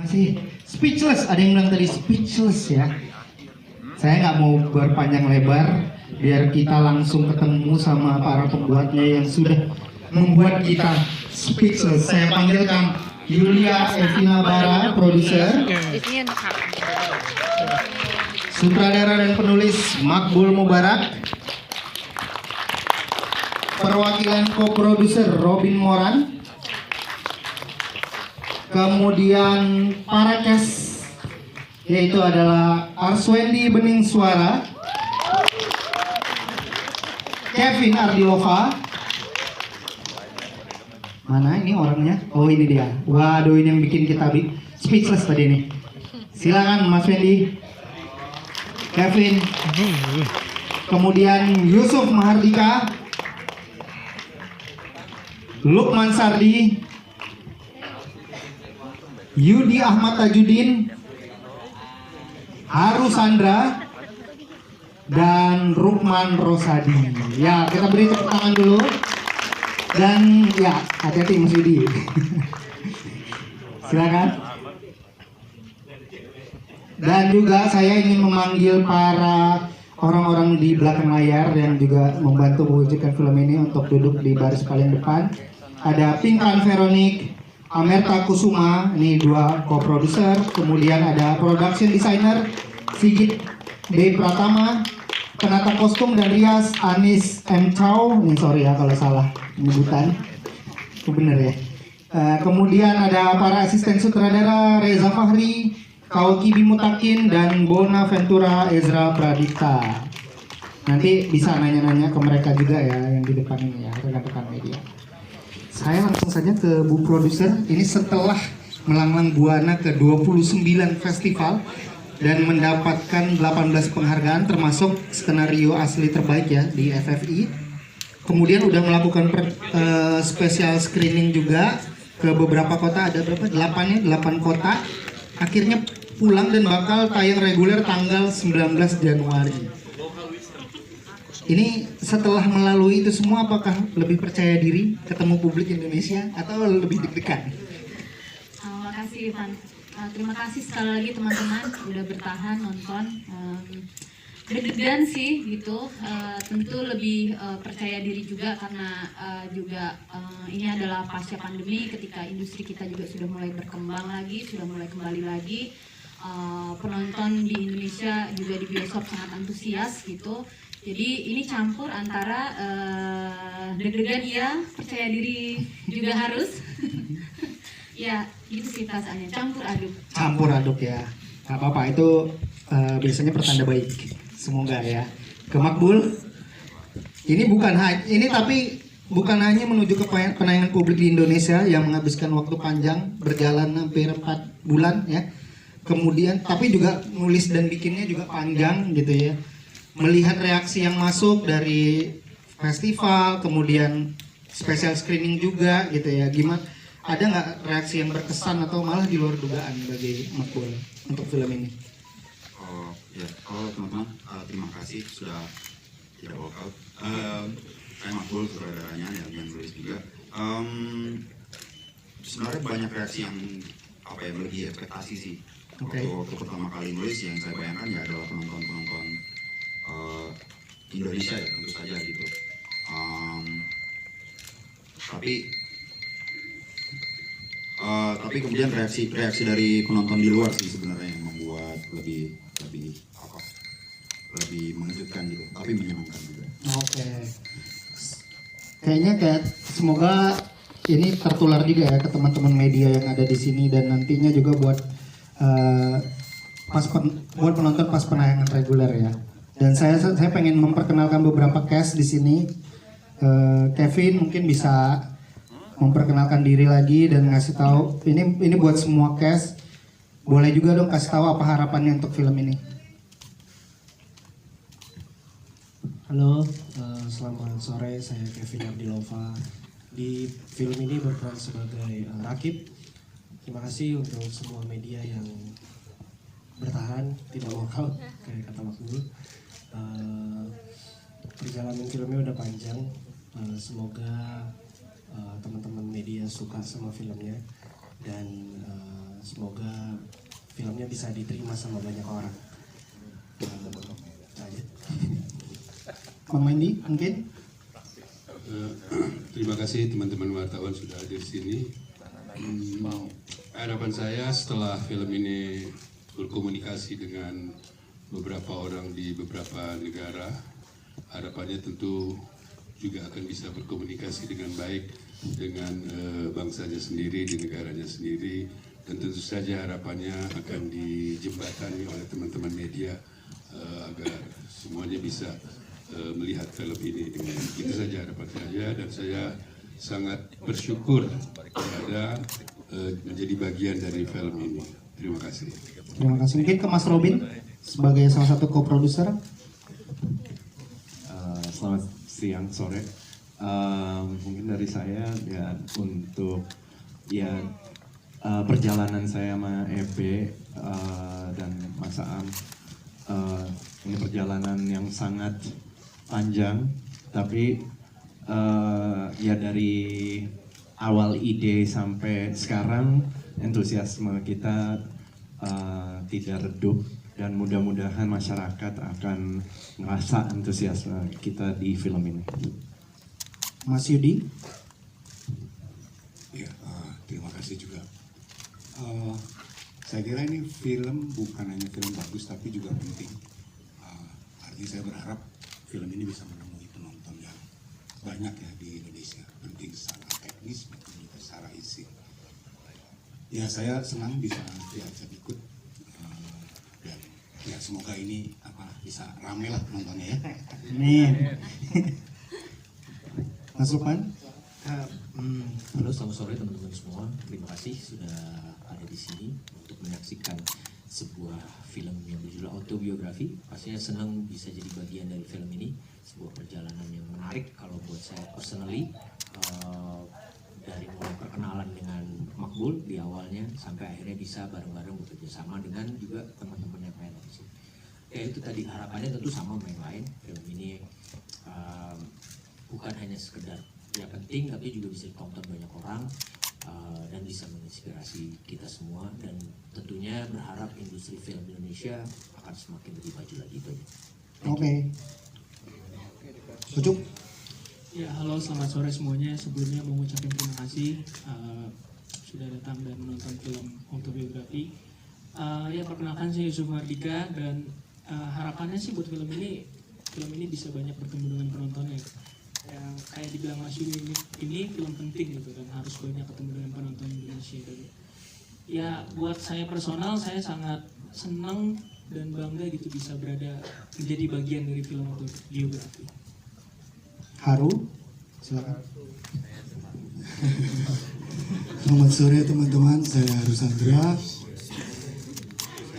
Masih speechless, ada yang bilang tadi speechless ya. Saya nggak mau berpanjang lebar, biar kita langsung ketemu sama para pembuatnya yang sudah membuat kita speechless. Saya panggilkan Yulia Evina Bara, produser, sutradara dan penulis Makbul Mubarak, perwakilan co-produser Robin Moran, kemudian para cast yaitu adalah Arswendi Bening Suara, Kevin Ardilova. Mana ini orangnya? Oh ini dia. Waduh, ini yang bikin kita speechless tadi nih. Silakan Mas Wendy, Kevin, kemudian Yusuf Mahardika, Lukman Sardi, Yudi Ahmad Tajudin, Haru Sandra, dan Rukman Rosadi. Ya, kita beri tepuk tangan dulu. Dan ya, hati-hati Mas Yudi. Silakan. Dan juga saya ingin memanggil para orang-orang di belakang layar yang juga membantu mewujudkan film ini untuk duduk di baris paling depan. Ada Pinkan Veronik, Amerta Kusuma, ini dua co-producer. Kemudian ada production designer Sigit B. Pratama, penata kostum dan rias Anis M. Chow. Ini sorry ya kalau salah penyebutan. Itu bener ya. Kemudian ada para asisten sutradara Reza Fahri, Kaoki Bimutakin, dan Bonaventura Ezra Pradipta. Nanti bisa nanya-nanya ke mereka juga ya yang di depan ini ya, rekan-rekan media. Saya langsung saja ke Bu Produser. Ini setelah melanglang buana ke 29 festival dan mendapatkan 18 penghargaan termasuk skenario asli terbaik ya di FFI. Kemudian udah melakukan special screening juga ke beberapa kota, ada berapa? 8 kota. Akhirnya pulang dan bakal tayang reguler tanggal 19 Januari. Ini setelah melalui itu semua, apakah lebih percaya diri ketemu publik Indonesia atau lebih deg-degan? Makasih Ivan. Terima kasih sekali lagi teman-teman udah bertahan nonton. Deg-degan sih gitu. Tentu lebih percaya diri juga karena ini adalah pasca pandemi, ketika industri kita juga sudah mulai berkembang lagi, sudah mulai kembali lagi. Penonton di Indonesia juga di bioskop sangat antusias gitu. Jadi ini campur antara deg-degan iya, percaya diri juga harus. Ya, gitu sih perasaannya, campur aduk. Campur aduk ya. Gak apa-apa, itu biasanya pertanda baik. Semoga ya. Ke Makbul. Ini bukan hanya menuju ke penayangan publik di Indonesia yang menghabiskan waktu panjang, berjalan hampir 4 bulan ya. Kemudian tapi juga nulis dan bikinnya juga panjang gitu ya. Melihat reaksi yang masuk dari festival, kemudian special screening juga gitu ya. Gimana? Ada nggak reaksi yang berkesan atau malah di luar dugaan bagi Makbul untuk film ini? Teman-teman, terima kasih sudah tidak walk out. Saya Makbul, sutradaranya yang nulis juga. Sebenarnya banyak reaksi yang melebihi ekspektasi sih. Okay. Waktu pertama kali nulis yang saya bayangkan ya adalah penonton Indonesia ya tentu saja gitu. Tapi kemudian reaksi dari penonton di luar sih sebenarnya yang membuat lebih mengejutkan gitu, tapi menyenangkan juga. Oke. Kayaknya semoga ini tertular juga ya ke teman-teman media yang ada di sini dan nantinya juga buat buat penonton pas penayangan reguler ya. Dan saya pengen memperkenalkan beberapa cast di sini. Kevin mungkin bisa memperkenalkan diri lagi dan ngasih tahu ini buat semua cast. Boleh juga dong kasih tahu apa harapannya untuk film ini. Halo, selamat sore. Saya Kevin Ardilova. Di film ini berperan sebagai Rakib. Terima kasih untuk semua media yang bertahan, tidak walkout kayak kata Makbul. Perjalanan filmnya udah panjang. Semoga teman-teman media suka sama filmnya dan semoga filmnya bisa diterima sama banyak orang. Aja. Bang Mendy mungkin? Terima kasih teman-teman wartawan sudah hadir di sini. Harapan saya setelah film ini berkomunikasi dengan beberapa orang di beberapa negara, harapannya tentu juga akan bisa berkomunikasi dengan baik dengan bangsanya sendiri, di negaranya sendiri, dan tentu saja harapannya akan dijembatani oleh teman-teman media agar semuanya bisa melihat film ini dengan itu saja harapan saya, dan saya sangat bersyukur pada menjadi bagian dari film ini. Terima kasih. Terima kasih. Mungkin ke Mas Robin sebagai salah satu co-producer. Selamat siang, sore. Mungkin dari saya ya untuk ya perjalanan saya sama EP dan Mas Aam, ini perjalanan yang sangat panjang, tapi ya dari awal ide sampai sekarang entusiasme kita tidak redup, dan mudah-mudahan masyarakat akan merasa antusiasme kita di film ini. Mas Yudi. Ya, terima kasih juga. Saya kira ini film bukan hanya film bagus tapi juga penting. Artinya saya berharap film ini bisa menemui penonton yang banyak ya di Indonesia. Penting secara teknis maupun juga secara isi. Ya, saya senang bisa diajak ikut, dan ya semoga ini bisa rame lah penontonnya ya. Amin. Mas Lukman. Halo, selamat sore teman-teman semua. Terima kasih sudah ada di sini untuk menyaksikan sebuah film yang berjudul Autobiografi. Pastinya senang bisa jadi bagian dari film ini. Sebuah perjalanan yang menarik kalau buat saya personally. Dari mulai perkenalan dengan Makbul di awalnya sampai akhirnya bisa bareng-bareng bekerja sama dengan juga teman-teman yang lain di sini. Ya itu tadi harapannya tentu sama sama yang lain. Film ini bukan hanya sekedar ya penting, tapi juga bisa ditonton banyak orang dan bisa menginspirasi kita semua, dan tentunya berharap industri film Indonesia akan semakin lebih maju lagi. Oke. Ucup. Ya, halo, selamat sore semuanya. Sebelumnya mau mengucapkan terima kasih sudah datang dan menonton film Autobiografi. Ya, perkenalkan saya Yusuf Mardika, dan harapannya sih buat film ini bisa banyak bertemu dengan penontonnya. Yang kayak dibilang Mas Yudi, ini film penting gitu, dan harus banyak ketemu dengan penonton Indonesia. Dan ya buat saya personal, saya sangat senang dan bangga gitu bisa menjadi bagian dari film Autobiografi. Haru, silakan. Selamat sore teman-teman, saya Haru Sandra.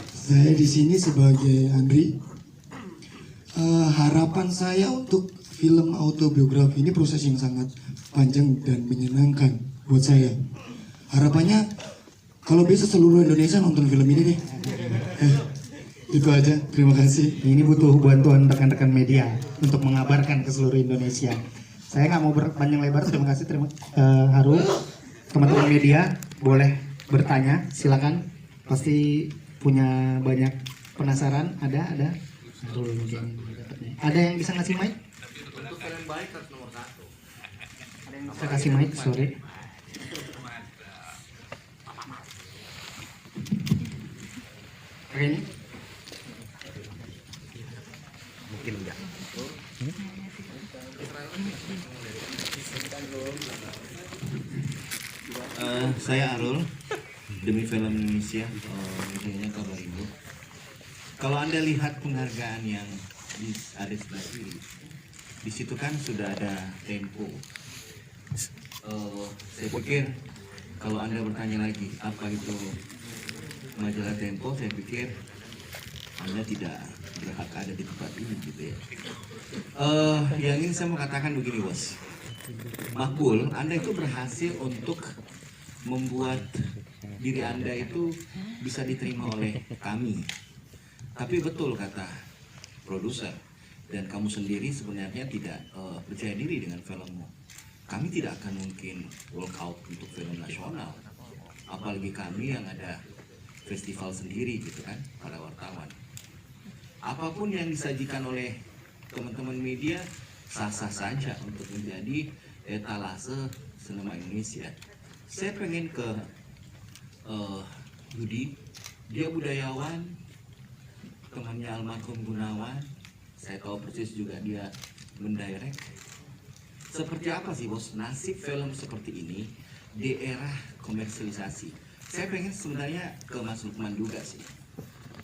Saya di sini sebagai Andri. Harapan saya untuk film autobiografi ini proses yang sangat panjang dan menyenangkan buat saya. Harapannya kalau bisa seluruh Indonesia nonton film ini deh. Itu aja, terima kasih. Ini butuh bantuan rekan-rekan media untuk mengabarkan ke seluruh Indonesia. Saya nggak mau berpanjang lebar, terima kasih Haru. Teman-teman media boleh bertanya, silakan. Pasti punya banyak penasaran. Ada. Ada yang bisa ngasih mic? Untuk film baik harus nomor 1. Saya kasih mic, sorry. Oke, ini. Mungkin enggak. Saya Arul, demi film Indonesia, medianya Kabar Indo. Kalau Anda lihat penghargaan yang ada di sebelah kiri, di situ kan sudah ada Tempo. Saya pikir kalau Anda bertanya lagi apa itu majalah Tempo, saya pikir Anda tidak berhak ada di tempat ini gitu ya. Yang ingin saya mau katakan begini bos, Makbul, Anda itu berhasil untuk membuat diri Anda itu bisa diterima oleh kami. Tapi betul kata produser dan kamu sendiri sebenarnya tidak percaya diri dengan filmmu. Kami tidak akan mungkin walk out untuk film nasional, apalagi kami yang ada festival sendiri gitu kan para wartawan. Apapun yang disajikan oleh teman-teman media sah-sah saja untuk menjadi etalase sinema Indonesia. Saya pengen ke Yudi, dia budayawan, temannya almarhum Gunawan. Saya tahu persis juga dia mendirect. Seperti apa sih bos nasib film seperti ini di era komersialisasi? Saya pengen sebenarnya ke Mas Lukman juga sih.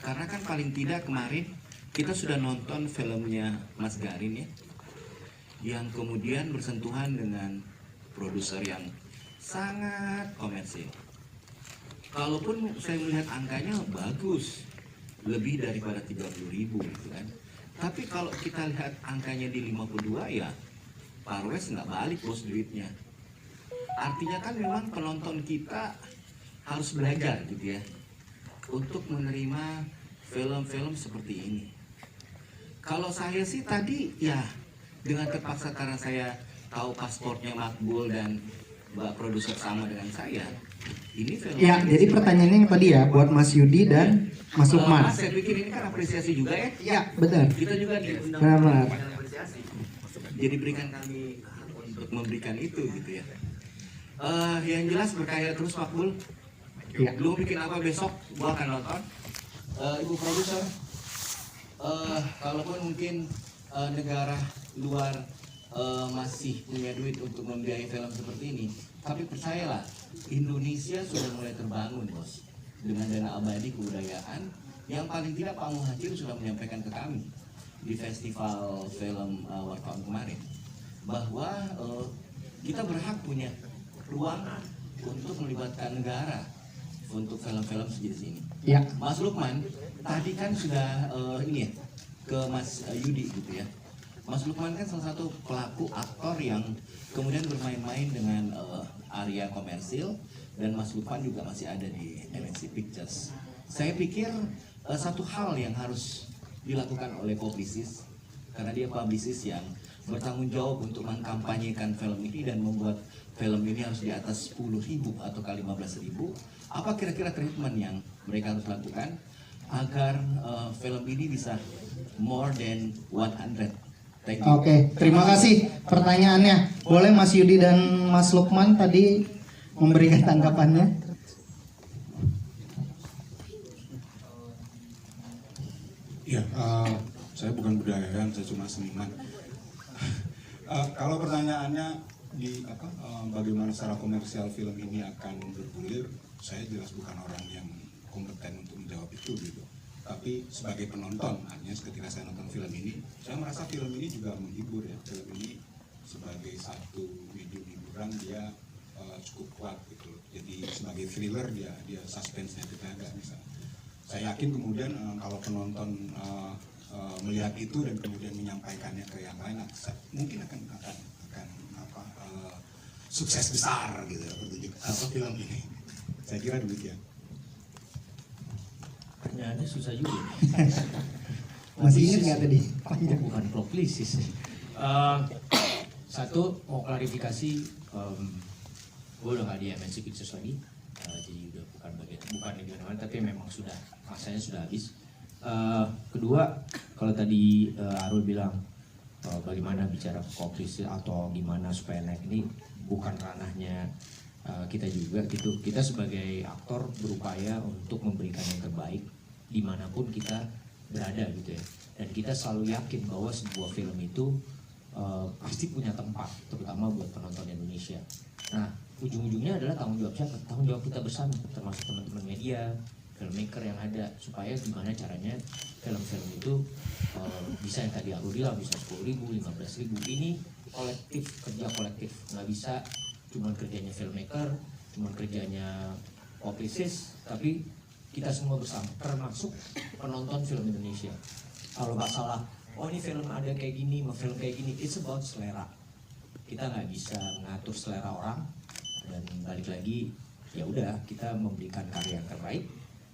Karena kan paling tidak kemarin kita sudah nonton filmnya Mas Garin ya, yang kemudian bersentuhan dengan produser yang sangat komersil. Kalaupun saya melihat angkanya bagus, lebih daripada 30.000 gitu kan. Tapi kalau kita lihat angkanya di 52 ya Parwes nggak balik bos duitnya. Artinya kan memang penonton kita harus belajar gitu ya untuk menerima film-film seperti ini. Kalau saya sih tadi ya dengan terpaksa karena saya tahu paspornya Makbul dan Mbak produser sama dengan saya. Ini film. Ya, jadi pertanyaannya yang tadi ya buat Mas Yudi dan Mas Lukman. Mas, saya pikir ini kan apresiasi juga ya. Ya, benar. Kita juga diundang Benar. apresiasi. Jadi berikan kami hak untuk memberikan itu gitu ya. Yang jelas berkarya terus Makbul. Ya. Lu bikin apa besok? Gua akan nonton. Ibu produser, kalaupun mungkin negara luar masih punya duit untuk membiayai film seperti ini, tapi percayalah Indonesia sudah mulai terbangun bos dengan dana abadi kebudayaan yang paling tidak Pak Muhajir sudah menyampaikan ke kami di festival film wartawan kemarin bahwa kita berhak punya ruang untuk melibatkan negara untuk film-film sejenis ini. Ya. Mas Lukman tadi kan sudah ini ya ke Mas Yudi gitu ya. Mas Lukman kan salah satu pelaku aktor yang kemudian bermain-main dengan area komersil dan Mas Lukman juga masih ada di MNC Pictures. Saya pikir satu hal yang harus dilakukan oleh publisis karena dia publisis yang bertanggung jawab untuk mengkampanyekan film ini dan membuat film ini harus di atas 10.000 atau kali 15.000. Apa kira-kira treatment yang mereka harus lakukan agar film ini bisa more than 100? Thank you. Oke, terima kasih pertanyaannya. Boleh Mas Yudi dan Mas Lukman tadi memberikan tanggapannya? Ya, saya bukan budayawan, saya cuma seniman. Kalau pertanyaannya bagaimana secara komersial film ini akan bergulir, saya jelas bukan orang yang kompeten untuk menjawab itu gitu. Tapi sebagai penonton, artinya ketika saya nonton film ini, saya merasa film ini juga menghibur ya. Film ini sebagai satu medium hiburan dia cukup kuat gitu. Jadi sebagai thriller dia suspense-nya dijaga misalnya. Saya yakin kemudian kalau penonton melihat itu dan kemudian menyampaikannya ke yang lain, mungkin akan sukses besar gitu film ini. Saya kira demikian. Pertanyaannya susah juga. Masih ingat nggak tadi? Bukan publisis. Satu mau klarifikasi, gue udah nggak di MNC Pictures lagi, jadi udah bukan di mana-mana, tapi memang sudah masanya sudah habis. Kedua, kalau tadi Arul bilang bagaimana bicara publisis atau gimana supaya naik, ini bukan ranahnya kita juga gitu. Kita sebagai aktor berupaya untuk memberikan yang terbaik dimanapun kita berada gitu ya. Dan kita selalu yakin bahwa sebuah film itu pasti punya tempat, terutama buat penonton Indonesia. Nah, ujung-ujungnya adalah tanggung jawab siapa? Tanggung jawab kita bersama, termasuk teman-teman media, filmmaker yang ada, supaya gimana caranya film-film itu bisa yang tadi aku bilang, bisa 10.000, 15.000. Ini kolektif, kerja kolektif, nggak bisa cuma kerjanya filmmaker, cuma kerjanya publicist, tapi kita semua bersama, termasuk penonton film Indonesia. Kalau masalah, oh ini film ada kayak gini, mau film kayak gini, it's about selera. Kita nggak bisa mengatur selera orang, dan balik lagi, ya udah kita memberikan karya yang terbaik,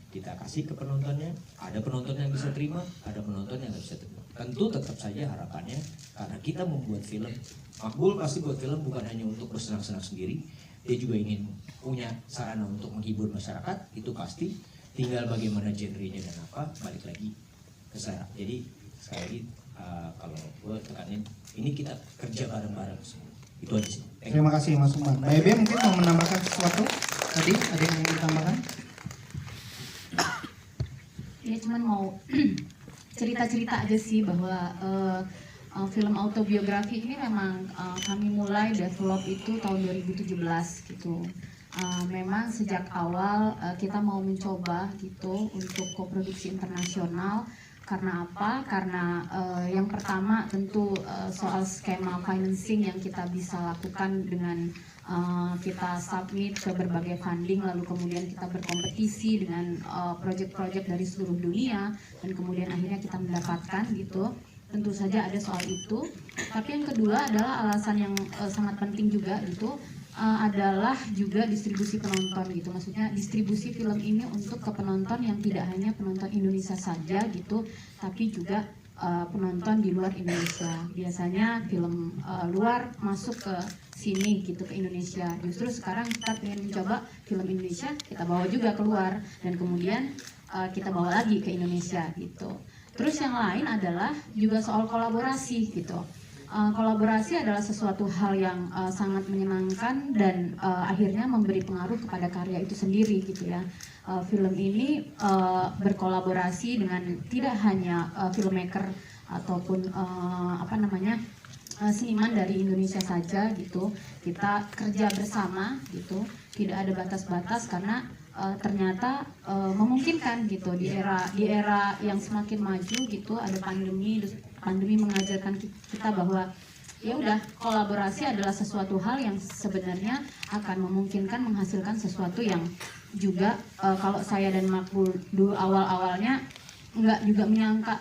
kita kasih ke penontonnya. Ada penonton yang bisa terima, ada penonton yang nggak bisa terima. Tentu tetap saja harapannya, karena kita membuat film, Makbul pasti buat film bukan hanya untuk bersenang-senang sendiri, dia juga ingin punya sarana untuk menghibur masyarakat, itu pasti. tinggal bagaimana genrenya dan apa balik lagi ke saya. Jadi sekali lagi kalau gue tekanin ini kita kerja bareng-bareng semua. Itu aja sih. Terima kasih Mas Umar. Mbak Ebe mungkin mau menambahkan sesuatu tadi, ada yang ingin ditambahkan? Ya cuman mau cerita-cerita aja sih bahwa film autobiografi ini memang kami mulai develop itu tahun 2017 gitu. Memang sejak awal kita mau mencoba gitu untuk koproduksi internasional. Karena apa? Karena yang pertama tentu soal skema financing yang kita bisa lakukan dengan kita submit ke berbagai funding, lalu kemudian kita berkompetisi dengan project-project dari seluruh dunia, dan kemudian akhirnya kita mendapatkan gitu. Tentu saja ada soal itu. Tapi yang kedua adalah alasan yang sangat penting juga gitu, adalah juga distribusi penonton gitu. Maksudnya distribusi film ini untuk ke penonton yang tidak hanya penonton Indonesia saja gitu, tapi juga penonton di luar Indonesia. Biasanya film luar masuk ke sini gitu, ke Indonesia. Justru sekarang kita ingin mencoba film Indonesia kita bawa juga keluar, dan kemudian kita bawa lagi ke Indonesia gitu. Terus yang lain adalah juga soal kolaborasi gitu. Kolaborasi adalah sesuatu hal yang sangat menyenangkan dan akhirnya memberi pengaruh kepada karya itu sendiri gitu ya. Film ini berkolaborasi dengan tidak hanya filmmaker ataupun seniman dari Indonesia saja gitu. Kita kerja bersama gitu, tidak ada batas-batas karena ternyata memungkinkan gitu di era yang semakin maju gitu, ada pandemi mengajarkan kita bahwa ya udah, kolaborasi adalah sesuatu hal yang sebenarnya akan memungkinkan menghasilkan sesuatu yang juga kalau saya dan Makbul dulu awalnya nggak juga menyangka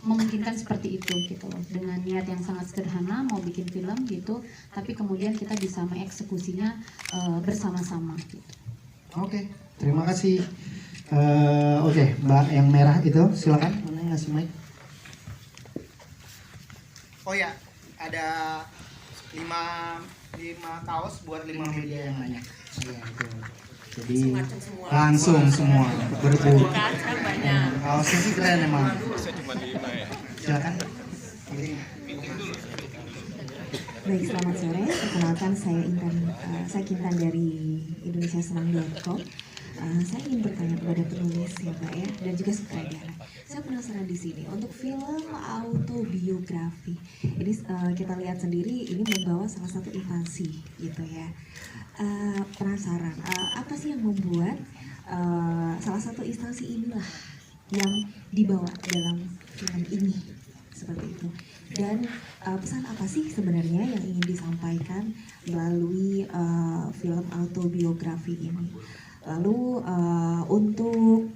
memungkinkan seperti itu gitu loh, dengan niat yang sangat sederhana mau bikin film gitu, tapi kemudian kita bisa mengeksekusinya bersama-sama gitu. Oke, terima kasih. Oke, Mbak yang merah itu silakan, mana ngasih mic? Oh ya, ada 5 kaos buat 5 media yang nanya. Iya, itu. Jadi langsung semua berburu. Kaosnya sih keren emang. Silakan. Baik, selamat sore. Perkenalkan saya Kintan dari indonesiasenang.com. Saya ingin bertanya kepada penulis ya Pak ya, dan juga sutradara. Saya penasaran di sini untuk film autobiografi. Ini kita lihat sendiri ini membawa salah satu instansi gitu ya. Penasaran apa sih yang membuat salah satu instansi inilah yang dibawa dalam film ini seperti itu. Dan pesan apa sih sebenarnya yang ingin disampaikan melalui film autobiografi ini? Lalu untuk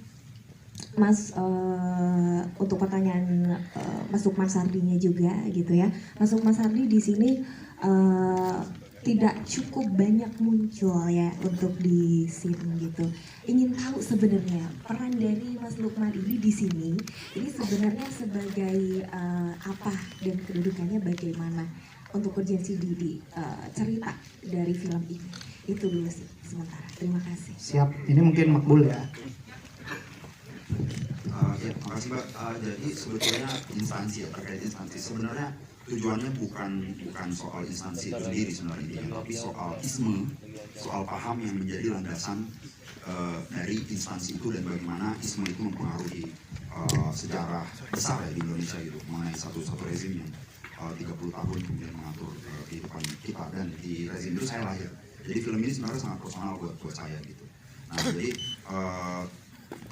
untuk pertanyaan Mas Lukman Sardinya juga gitu ya. Mas Lukman Sardi di sini tidak cukup banyak muncul ya untuk di scene gitu. Ingin tahu sebenarnya peran dari Mas Lukman ini di sini ini sebenarnya sebagai apa dan kedudukannya bagaimana untuk urgensi di cerita dari film ini. Itu dulu sih sementara. Terima kasih. Siap. Ini mungkin Makbul ya. Ya, makasih Mbak. Jadi sebetulnya instansi terkait instansi sebenarnya tujuannya bukan soal instansi itu sendiri sebenarnya, tapi soal isme, soal paham yang menjadi landasan dari instansi itu dan bagaimana isme itu mempengaruhi sejarah besar ya di Indonesia gitu, mengenai satu rezim yang 30 tahun kemudian mengatur kehidupan kita, dan di rezim itu saya lahir. Jadi film ini sebenarnya sangat personal buat saya gitu. Nah jadi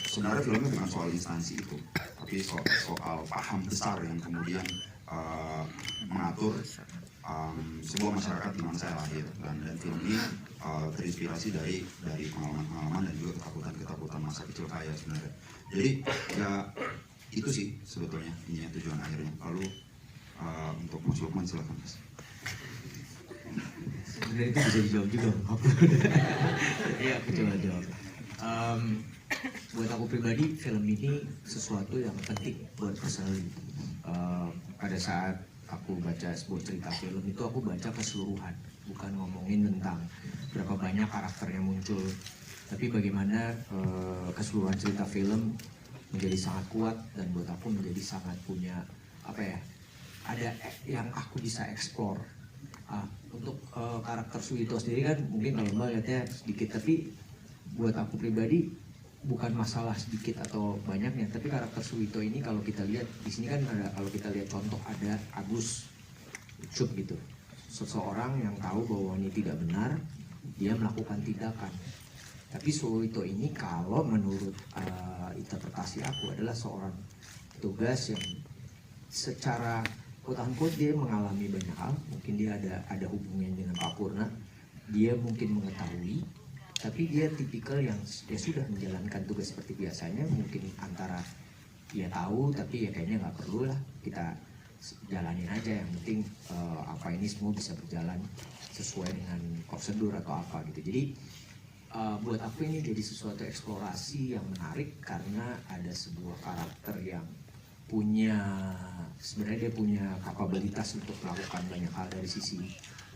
sebenarnya filmnya bukan soal instansi itu, tapi soal paham besar yang kemudian mengatur sebuah masyarakat di mana saya lahir, dan film ini terinspirasi dari pengalaman dan juga ketakutan masa kecil saya sebenarnya. Jadi ya itu sih sebetulnya ininya, tujuan akhirnya. Lalu untuk Mas Lukman silakan Mas. Sebenarnya itu bisa dijawab juga. Iya, aku coba jawab. Buat aku pribadi film ini sesuatu yang penting buat personally. Pada saat aku baca sebuah cerita film itu aku baca keseluruhan, bukan ngomongin tentang berapa banyak karakter yang muncul Tapi bagaimana keseluruhan cerita film menjadi sangat kuat dan buat aku menjadi sangat punya apa ya, ada yang aku bisa explore. Untuk karakter Suwito sendiri kan mungkin kalau Mbak lihatnya sedikit, tapi buat aku pribadi bukan masalah sedikit atau banyaknya, tapi karakter Suwito ini kalau kita lihat di sini kan ada, kalau kita lihat contoh ada Agus Ucup gitu, seseorang yang tahu bahwa ini tidak benar, dia melakukan tindakan. Tapi Suwito ini kalau menurut interpretasi aku adalah seorang petugas yang secara quote-unquote dia mengalami banyak hal, mungkin dia ada hubungan dengan Pak Purna, dia mungkin mengetahui, tapi dia tipikal yang dia sudah menjalankan tugas seperti biasanya, mungkin antara dia tahu tapi ya kayaknya nggak perlu lah, kita jalanin aja, yang penting apa ini semua bisa berjalan sesuai dengan prosedur atau apa gitu. Jadi buat aku ini jadi sesuatu eksplorasi yang menarik karena ada sebuah karakter yang punya, sebenarnya dia punya kapabilitas untuk melakukan banyak hal dari sisi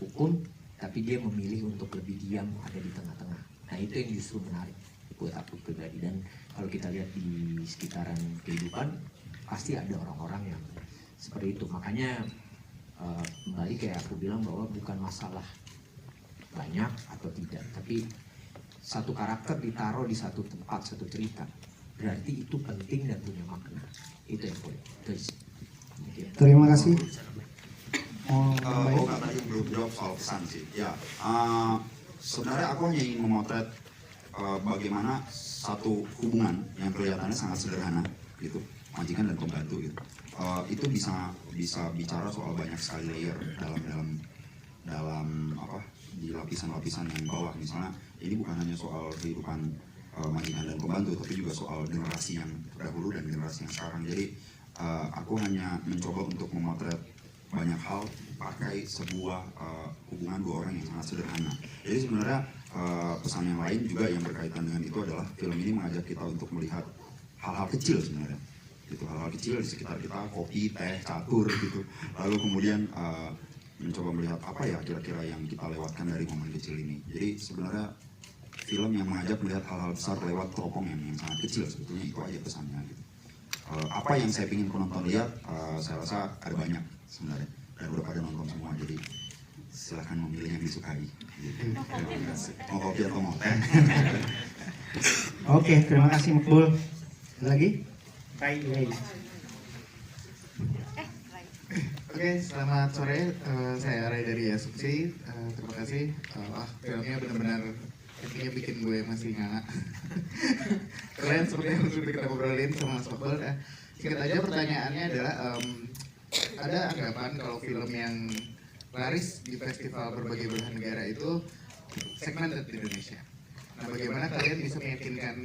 hukum, tapi dia memilih untuk lebih diam, ada di tengah-tengah. Nah itu yang justru menarik buat aku pribadi, dan kalau kita lihat di sekitaran kehidupan pasti ada orang-orang yang seperti itu. Makanya kembali kayak aku bilang bahwa bukan masalah banyak atau tidak, tapi satu karakter ditaruh di satu tempat, satu cerita, berarti itu penting dan punya makna. Itu yang boleh. Terima kasih. Nggak, tadi belum jawab soal pesan sih. Ya, sebenarnya aku hanya ingin memotret bagaimana satu hubungan yang kelihatannya sangat sederhana, gitu, majikan dan pembantu, gitu. Itu bisa bicara soal banyak sekali layer dalam apa, di lapisan-lapisan yang bawah. Misalnya ini bukan hanya soal kehidupan majikan dan pembantu, tapi juga soal generasi yang terdahulu dan generasi yang sekarang. Jadi aku hanya mencoba untuk memotret banyak hal pakai sebuah hubungan dua orang yang sangat sederhana. Jadi sebenarnya pesan yang lain juga yang berkaitan dengan itu adalah film ini mengajak kita untuk melihat hal-hal kecil sebenarnya. Gitu, hal-hal kecil di sekitar kita, kopi, teh, catur gitu. Lalu kemudian mencoba melihat apa ya kira-kira yang kita lewatkan dari momen kecil ini. Jadi sebenarnya film yang mengajak melihat hal-hal besar lewat teropong yang sangat kecil, sebetulnya itu aja pesannya gitu. Apa yang saya ingin penonton lihat, saya rasa ada banyak sebenarnya, dan udah pada nonton semua, jadi silahkan memilih yang disukai gitu. Mau kopi atau mau teh. Oke, terima kasih Mukbul. Lagi? Baik. Oke, selamat sore. Saya Ray dari Yasuksi. Terima kasih. Filmnya benar-benar intinya bikin gue masih nganga. Keren seperti yang sudah kita ngobrolin sama Mas Mukbul. Singkat aja pertanyaannya adalah ada anggapan kalau film yang laris di festival berbagai belahan negara itu segmented di Indonesia. Nah, bagaimana kalian bisa meyakinkan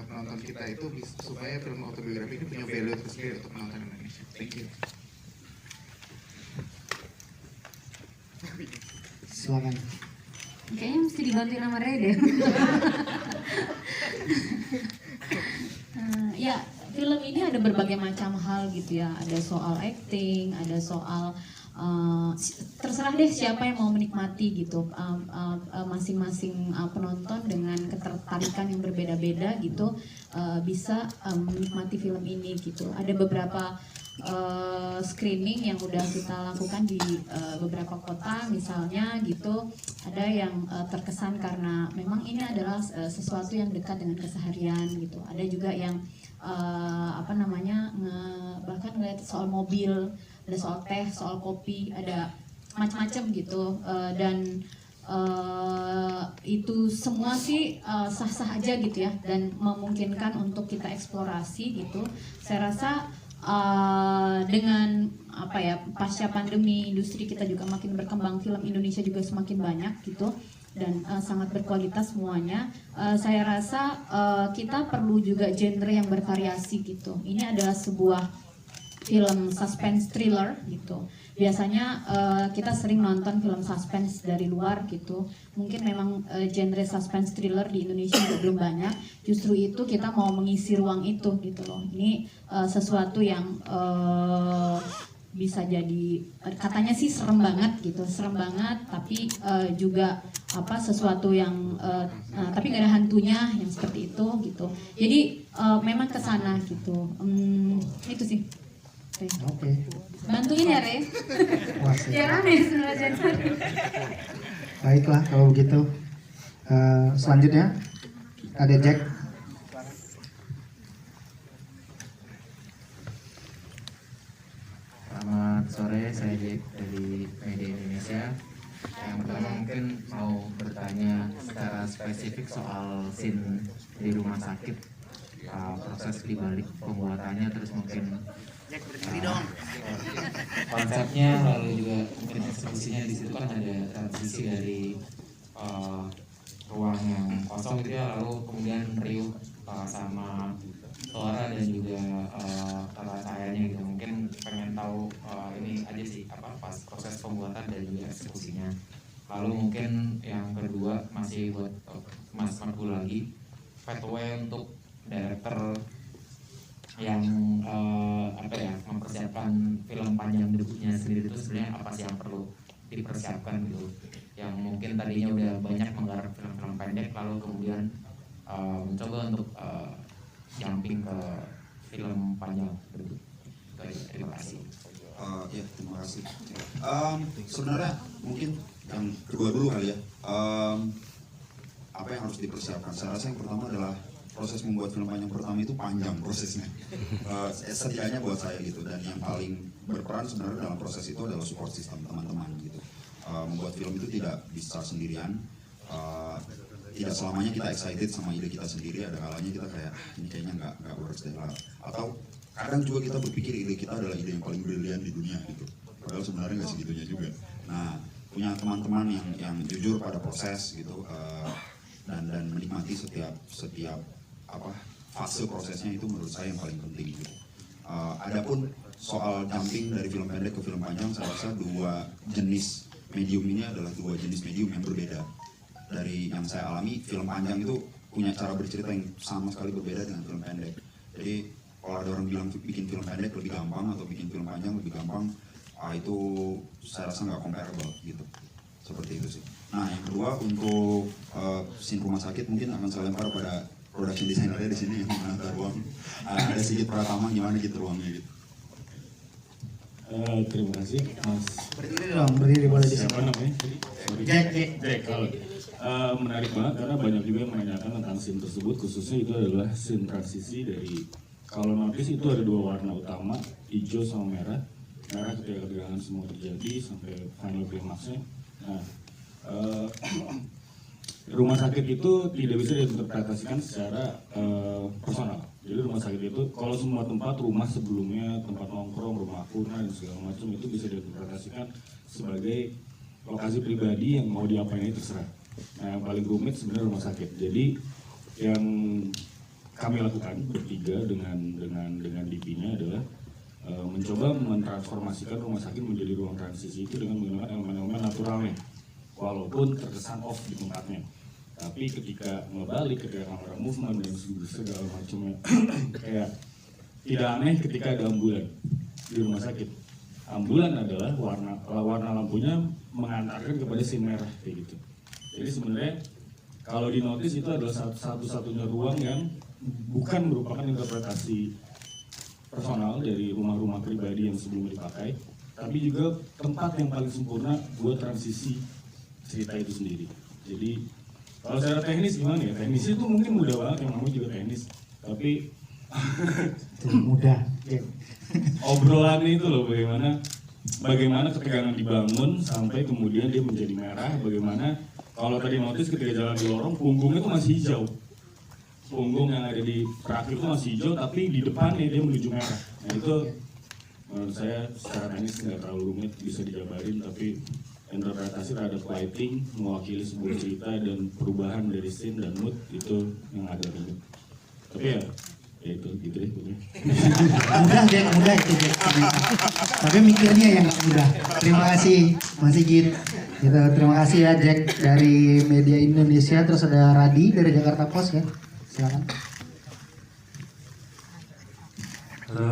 penonton kita itu supaya film autobiografi ini punya value tersendiri untuk penonton Indonesia? Thank you. Silakan. Kayaknya mesti dibantuin sama Ray deh. Ya, film ini ada berbagai macam hal gitu ya. Ada soal acting, ada soal terserah deh siapa yang mau menikmati gitu. Masing-masing penonton dengan ketertarikan yang berbeda-beda gitu bisa menikmati film ini gitu. Ada beberapa screening yang udah kita lakukan di beberapa kota misalnya gitu, ada yang terkesan karena memang ini adalah sesuatu yang dekat dengan keseharian gitu, ada juga yang bahkan ngeliat soal mobil, ada soal teh, soal kopi, ada macam-macam gitu, dan itu semua sih sah-sah aja gitu ya, dan memungkinkan untuk kita eksplorasi gitu. Saya rasa dengan pasca pandemi industri kita juga makin berkembang, film Indonesia juga semakin banyak gitu, dan sangat berkualitas semuanya. Saya rasa kita perlu juga genre yang bervariasi gitu. Ini adalah sebuah film suspense thriller gitu. Biasanya kita sering nonton film suspense dari luar gitu. Mungkin memang genre suspense thriller di Indonesia juga belum banyak. Justru itu kita mau mengisi ruang itu gitu loh. Ini sesuatu yang bisa jadi katanya sih serem banget gitu, serem banget, tapi juga sesuatu yang tapi nggak ada hantunya yang seperti itu gitu. Jadi memang kesana gitu. Itu sih. Oke. Bantuin ya Re. Ya rame sebenarnya. Baiklah kalau begitu. Selanjutnya ada Jack. Selamat sore, saya Jack dari Media Indonesia. Yang pertama mungkin mau bertanya secara spesifik soal scene di rumah sakit, proses dibalik pembuatannya, terus mungkin konsepnya, lalu juga mungkin eksekusinya. Di situ kan ada transisi dari ruang yang kosong gitu ya, lalu kemudian riuh sama suara dan juga tata cahayanya gitu. Mungkin pengen tahu ini aja sih pas proses pembuatan dan juga eksekusinya. Lalu mungkin yang kedua masih buat Mas Margo lagi, pathway untuk director yang mempersiapkan film panjang debutnya sendiri itu sebenarnya apa sih yang perlu dipersiapkan gitu, yang mungkin tadinya udah banyak menggarap film-film pendek lalu kemudian mencoba untuk jumping ke film panjang debut. Terima kasih. Ya, terima kasih. Sebenarnya mungkin yang kedua dulu kali ya. Apa yang harus dipersiapkan? Saya rasa yang pertama adalah proses membuat film panjang pertama itu panjang prosesnya. Setidaknya buat saya gitu. Dan yang paling berperan sebenarnya dalam proses itu adalah support system teman-teman gitu. Membuat film itu tidak bisa sendirian. Tidak selamanya kita excited sama ide kita sendiri. Ada kalanya kita kayak ini kayaknya nggak works deh. Atau kadang juga kita berpikir ide kita adalah ide yang paling brilian di dunia gitu. Padahal sebenarnya nggak segitunya juga. Nah, punya teman-teman yang jujur pada proses gitu dan menikmati setiap fase prosesnya, itu menurut saya yang paling penting gitu. Adapun soal jumping dari film pendek ke film panjang, saya rasa dua jenis medium ini adalah dua jenis medium yang berbeda. Dari yang saya alami, film panjang itu punya cara bercerita yang sama sekali berbeda dengan film pendek. Jadi kalau ada orang bilang bikin film pendek lebih gampang atau bikin film panjang lebih gampang, itu saya rasa nggak comparable gitu. Seperti itu sih. Nah, yang kedua untuk scene rumah sakit mungkin akan saya lempar pada production designer-nya di sini yang menata ruang. Ada sedikit Pratama, gimana gitu ruangnya gitu. Terima kasih Mas. Berdiri boleh di Siapa namanya? Jack. Menarik banget karena banyak juga yang menanyakan tentang scene tersebut, khususnya itu adalah scene transisi dari, kalau notice itu ada dua warna utama, hijau sama merah. Merah ketika ketegangan semua terjadi sampai final climax-nya. Nah, rumah sakit itu tidak bisa diinterpretasikan secara personal. Jadi rumah sakit itu kalau semua tempat, rumah sebelumnya, tempat nongkrong, rumah kuna dan segala macam itu bisa diinterpretasikan sebagai lokasi pribadi yang mau diapain itu terserah. Nah, yang paling rumit sebenarnya rumah sakit. Jadi yang kami lakukan bertiga dengan DP-nya adalah mencoba mentransformasikan rumah sakit menjadi ruang transisi itu dengan menggunakan elemen-elemen naturalnya, walaupun terkesan off di tempatnya. Tapi ketika ngebalik, ketika kamera movement dan segala macamnya, kayak tidak aneh ketika ada ambulan di rumah sakit. Ambulan adalah warna lampunya mengantarkan kepada scene merah kayak gitu. Jadi sebenarnya kalau di notice itu adalah satu-satunya ruang yang bukan merupakan interpretasi personal dari rumah-rumah pribadi yang sebelumnya dipakai, tapi juga tempat yang paling sempurna buat transisi cerita itu sendiri. Jadi kalau secara teknis gimana ya? Teknisnya itu mungkin mudah banget, yang namanya juga teknis, tapi mudah. Obrolannya itu loh, bagaimana ketegangan dibangun sampai kemudian dia menjadi merah, bagaimana kalau tadi notice ketika jalan di lorong punggungnya itu masih hijau, punggung yang ada di terakhir itu masih hijau, tapi di depannya dia menuju merah. Nah itu menurut saya secara teknis nggak terlalu rumit, bisa dijabarin, tapi interpretasi terhadap lighting mewakili sebuah cerita dan perubahan dari scene dan mood itu yang agak rumit. Tapi ya itu gitu deh pokoknya. mudah itu Jack. Tapi mikirnya yang mudah. Terima kasih Mas Sigit. Gitu, terima kasih ya Jack dari Media Indonesia. Terus ada Radi dari Jakarta Post ya. Silakan. Halo,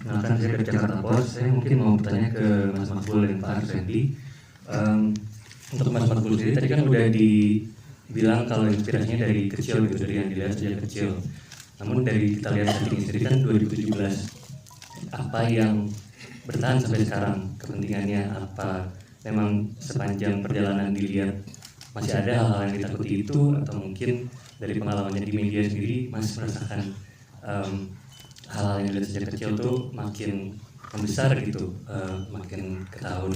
kenalkan saya ke Jakarta Post. Saya mungkin mau bertanya ke Mas Makbul dan Pak Arswendi. Untuk Mas Makbul sendiri tadi kan udah dibilang kalau inspirasinya dari kecil gitu, dari yang dilihat sejak kecil. Namun dari kita lihat setting sendiri kan 2017, apa yang bertahan sampai sekarang, kepentingannya apa? Memang sepanjang perjalanan dilihat masih ada hal-hal yang ditakuti itu, atau mungkin dari pengalamannya di media sendiri masih merasakan hal-hal yang dilihat sejak kecil tuh makin membesar gitu, makin ke tahun.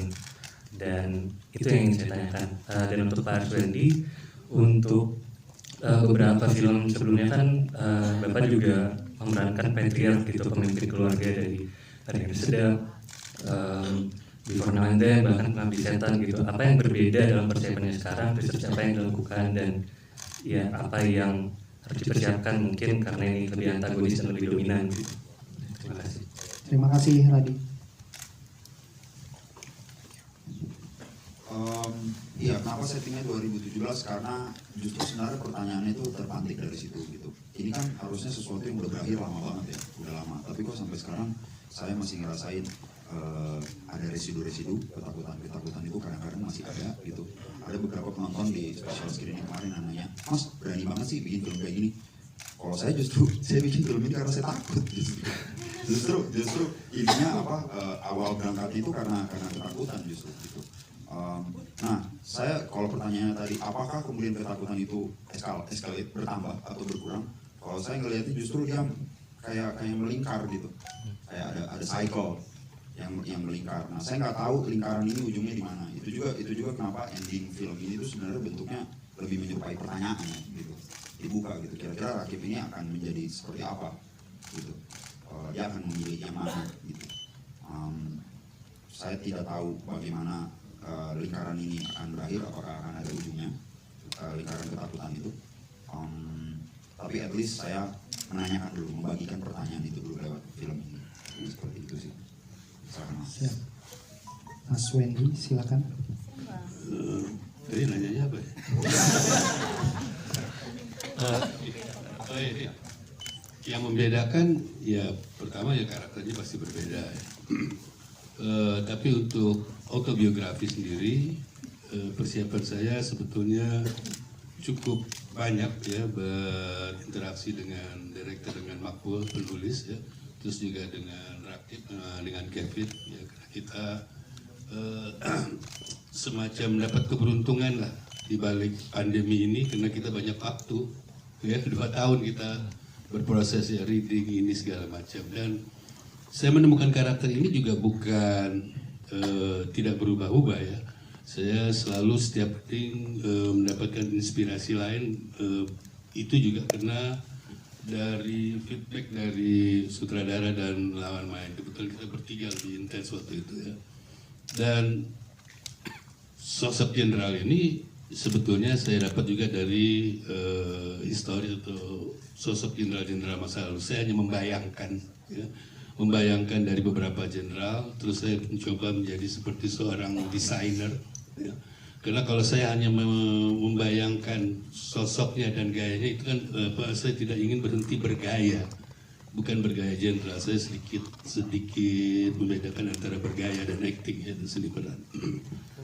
Dan itu yang ingin saya tanyakan. Dan untuk Pak Arswendi, untuk beberapa film sebelumnya kan Bapak juga memerankan patriark gitu, pemimpin keluarga dari Yang Sedap, Before Now and Then, bahkan Pengabdi Setan gitu. Apa yang berbeda dalam persiapannya sekarang, research apa yang dilakukan, dan ya apa yang harus dipersiapkan mungkin karena ini lebih antagonis dan lebih dominan gitu. Terima kasih. Terima kasih Radi. Iya, kenapa settingnya 2017? Karena justru sebenarnya pertanyaannya itu terpantik dari situ gitu. Ini kan harusnya sesuatu yang udah berakhir lama banget ya, udah lama. Tapi kok sampai sekarang saya masih ngerasain ada residu-residu ketakutan itu kadang-kadang masih ada gitu. Ada beberapa penonton di special screening kemarin nanya, Mas berani banget sih bikin film kayak gini. Kalau saya saya bikin film ini karena saya takut justru intinya apa, awal berangkat itu karena ketakutan justru gitu. Nah, saya kalau pertanyaannya tadi, apakah kemudian ketakutan itu escalate bertambah atau berkurang? Kalau saya ngelihatnya justru dia kayak melingkar gitu, kayak ada cycle yang melingkar. Nah, saya nggak tahu lingkaran ini ujungnya di mana. Itu juga kenapa ending film ini tuh sebenarnya bentuknya lebih menyerupai pertanyaan gitu, dibuka gitu. Kira-kira Rakib ini akan menjadi seperti apa gitu? Dia akan memilih yang mana gitu. Saya tidak tahu bagaimana lingkaran ini akan berakhir, apakah akan ada ujungnya, lingkaran ketakutan itu. Tapi at least saya menanyakan dulu, membagikan pertanyaan itu dulu lewat film ini. Seperti itu sih. Siap. Mas Wendy, silakan. Tadi nanyanya apa ya? Yang membedakan ya pertama ya karakternya pasti berbeda ya. Tapi untuk autobiografi sendiri, persiapan saya sebetulnya cukup banyak ya, berinteraksi dengan direktur, dengan Makbul penulis ya, terus juga dengan Rakib, dengan Kevin ya, karena kita semacam dapat keberuntungan lah di balik pandemi ini, karena kita banyak waktu ya, 2 tahun kita berproses ya, reading ini segala macam. Dan saya menemukan karakter ini juga bukan tidak berubah-ubah ya. Saya selalu setiap reading mendapatkan inspirasi lain, itu juga karena dari feedback dari sutradara dan lawan main. Kebetulan kita bertiga lebih intens waktu itu ya. Dan sosok jenderal ini sebetulnya saya dapat juga dari histori atau sosok jenderal-jenderal masa lalu. Saya hanya membayangkan ya, membayangkan dari beberapa jenderal, terus saya mencoba menjadi seperti seorang desainer ya. Karena kalau saya hanya membayangkan sosoknya dan gayanya itu kan saya tidak ingin berhenti bergaya, bukan bergaya jenderal. Saya sedikit membedakan antara bergaya dan acting ya, itu seni peran.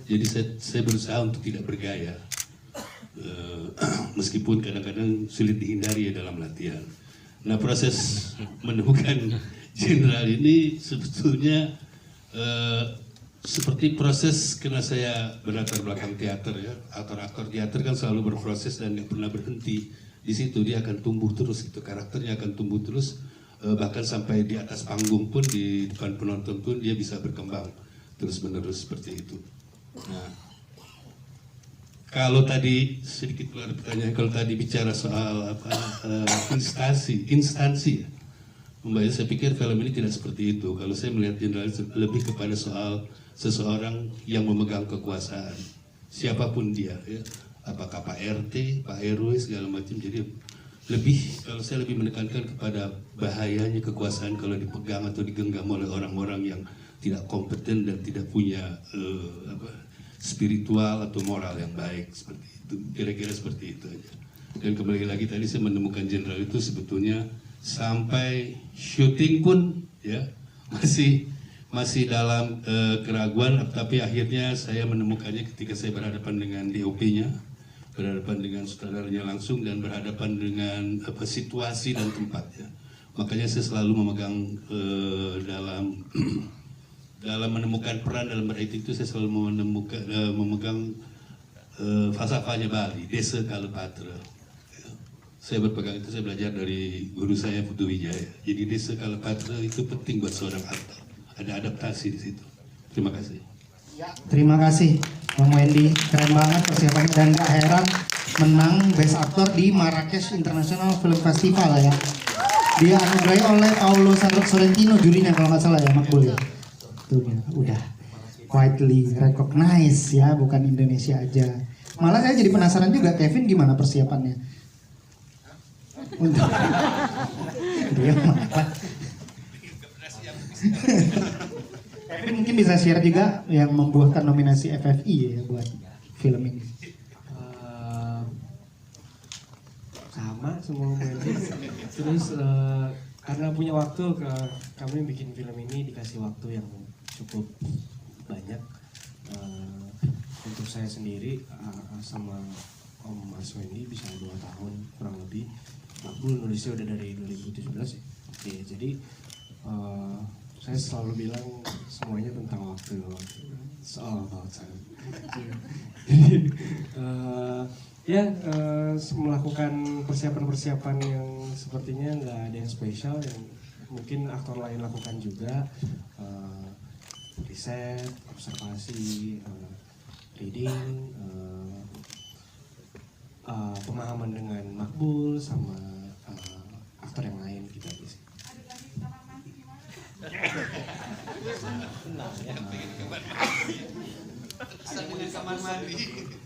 Jadi saya berusaha untuk tidak bergaya, meskipun kadang-kadang sulit dihindari ya dalam latihan. Nah, proses menemukan jenderal ini sebetulnya seperti proses, karena saya berlatar belakang teater ya, aktor-aktor teater kan selalu berproses dan nggak pernah berhenti. Di situ dia akan tumbuh terus, itu karakternya akan tumbuh terus, bahkan sampai di atas panggung pun, di depan penonton pun dia bisa berkembang terus-menerus seperti itu. Nah, kalau tadi sedikit keluar pertanyaan, kalau tadi bicara soal apa instansi, saya pikir film ini tidak seperti itu. Kalau saya melihat jenderal lebih kepada soal seseorang yang memegang kekuasaan, siapapun dia, ya. Apakah Pak RT, Pak RW segala macam. Jadi kalau saya lebih menekankan kepada bahayanya kekuasaan kalau dipegang atau digenggam oleh orang-orang yang tidak kompeten dan tidak punya spiritual atau moral yang baik, seperti itu. Kira-kira seperti itu aja. Dan kembali lagi tadi saya menemukan jenderal itu sebetulnya sampai syuting pun ya, masih dalam keraguan, tapi akhirnya saya menemukannya ketika saya berhadapan dengan DOP-nya, berhadapan dengan sutradaranya langsung, dan berhadapan dengan situasi dan tempatnya. Makanya saya selalu memegang dalam menemukan peran dalam berakting itu, saya selalu memegang falsafahnya Bali, Desa Kalapatra. Saya berpegang itu, saya belajar dari guru saya Putu Wijaya. Jadi Desa Kalapatra itu penting buat seorang aktor. Ada adaptasi di situ. Terima kasih. Terima kasih Bang Wendy, keren banget persiapannya dan gak heran menang Best Actor di Marrakesh International Film Festival ya. Dia anugerahi oleh Paulo Sorrentino jurinya kalau nggak salah ya, Makbul ya. Tuh ya, udah widely recognized ya, bukan Indonesia aja. Malah saya jadi penasaran juga, Kevin gimana persiapannya? Untuk dia malah Kevin mungkin bisa share juga yang membuahkan nominasi FFI ya buat film ini. Sama semua Wendy. Terus karena punya waktu, kami bikin film ini dikasih waktu yang cukup banyak. Untuk saya sendiri sama Om Mas Wendy bisa 2 tahun kurang lebih. Makbul nulisnya udah dari 2017 ya. Oke, jadi saya selalu bilang semuanya tentang waktu. Soal about time. Jadi melakukan persiapan-persiapan yang sepertinya nggak ada yang spesial, yang mungkin aktor lain lakukan juga. Riset, observasi, reading, pemahaman dengan Makbul sama aktor yang lain gitu aja sih.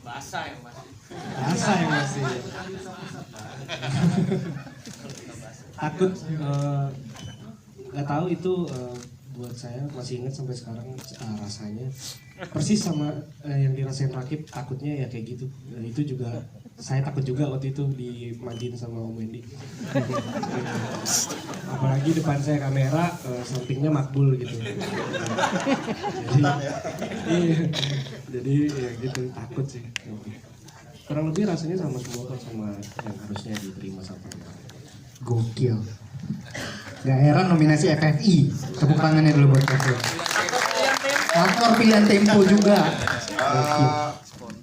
Basah yang masih. Takut nggak tahu itu buat saya masih ingat sampai sekarang rasanya persis sama yang dirasain Rakib, takutnya ya kayak gitu. Itu juga saya takut juga waktu itu dimandiin sama Om Wendy. Apalagi depan saya kamera, sampingnya Makbul gitu. Jadi ya gitu, takut sih. Kurang lebih rasanya sama semua kok, sama yang harusnya diterima sama Gokil. Gak heran nominasi FFI. Tepuk tangannya dulu buat Kevin. Aktor pilihan Tempo juga.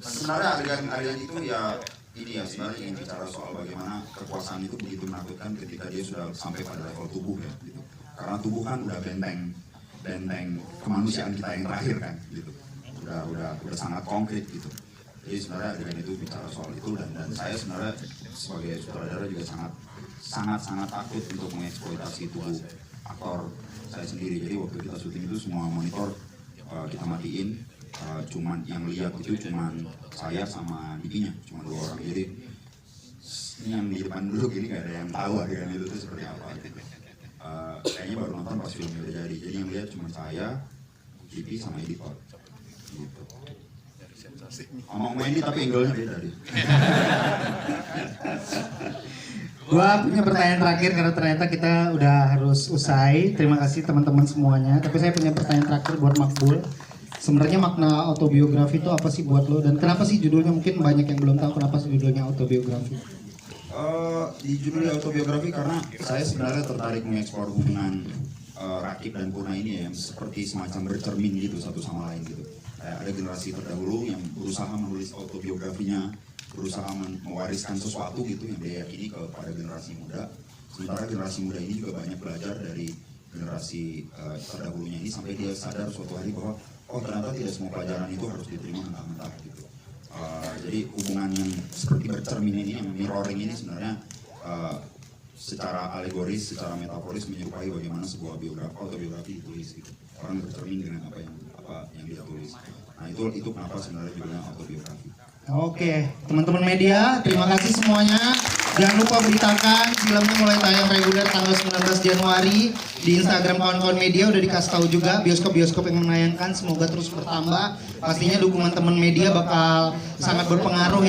Sebenarnya adegan itu ya ini ya, sebenarnya ingin bicara soal bagaimana kekuasaan itu begitu menakutkan ketika dia sudah sampai pada level tubuh ya gitu. Karena tubuh kan udah benteng kemanusiaan kita yang terakhir kan gitu. Udah sangat konkret gitu. Jadi sebenarnya adegan itu bicara soal itu, dan saya sebenarnya sebagai sutradara juga sangat takut untuk mengeksploitasi tubuh aktor saya sendiri. Jadi waktu kita syuting itu semua monitor kita matiin, cuman yang lihat itu cuman saya sama Dikinya, cuma 2 orang. Jadi ini yang di depan duduk ini gak ada yang tahu adegan itu tuh seperti apa. Kayaknya baru nonton pas filmnya udah jadi. Jadi yang lihat cuma saya, Dipi sama editor. Gitu. Ngomong Wendy tapi angle-nya beda deh. Gua punya pertanyaan terakhir karena ternyata kita udah harus usai. Terima kasih teman-teman semuanya. Tapi saya punya pertanyaan terakhir buat Makbul. Sebenarnya makna autobiografi itu apa sih buat lo? Dan kenapa sih judulnya, mungkin banyak yang belum tahu kenapa sih judulnya autobiografi? Di judulnya autobiografi karena saya sebenarnya tertarik mengeksplor hubungan Rakib dan Purna ini ya, yang seperti semacam bercermin gitu satu sama lain gitu. Ada generasi terdahulu yang berusaha menulis autobiografinya, berusaha mewariskan sesuatu gitu yang dia yakini kepada generasi muda. Sementara generasi muda ini juga banyak belajar dari generasi terdahulunya ini, sampai dia sadar suatu hari bahwa oh ternyata tidak semua pelajaran itu harus diterima mentah-mentah gitu. Jadi hubungan yang seperti bercermin ini, yang mirroring ini sebenarnya secara alegoris, secara metaforis menyerupai bagaimana sebuah autobiografi ditulis gitu. Orang bercermin dengan apa yang dia tulis. Nah itu kenapa sebenarnya judulnya autobiografi. Oke, teman-teman media, terima kasih semuanya. Jangan lupa beritakan filmnya mulai tayang reguler tanggal 19 Januari di Instagram kawan-kawan media, udah dikasih tahu juga bioskop-bioskop yang menayangkan, semoga terus bertambah. Pastinya dukungan teman media bakal sangat berpengaruh.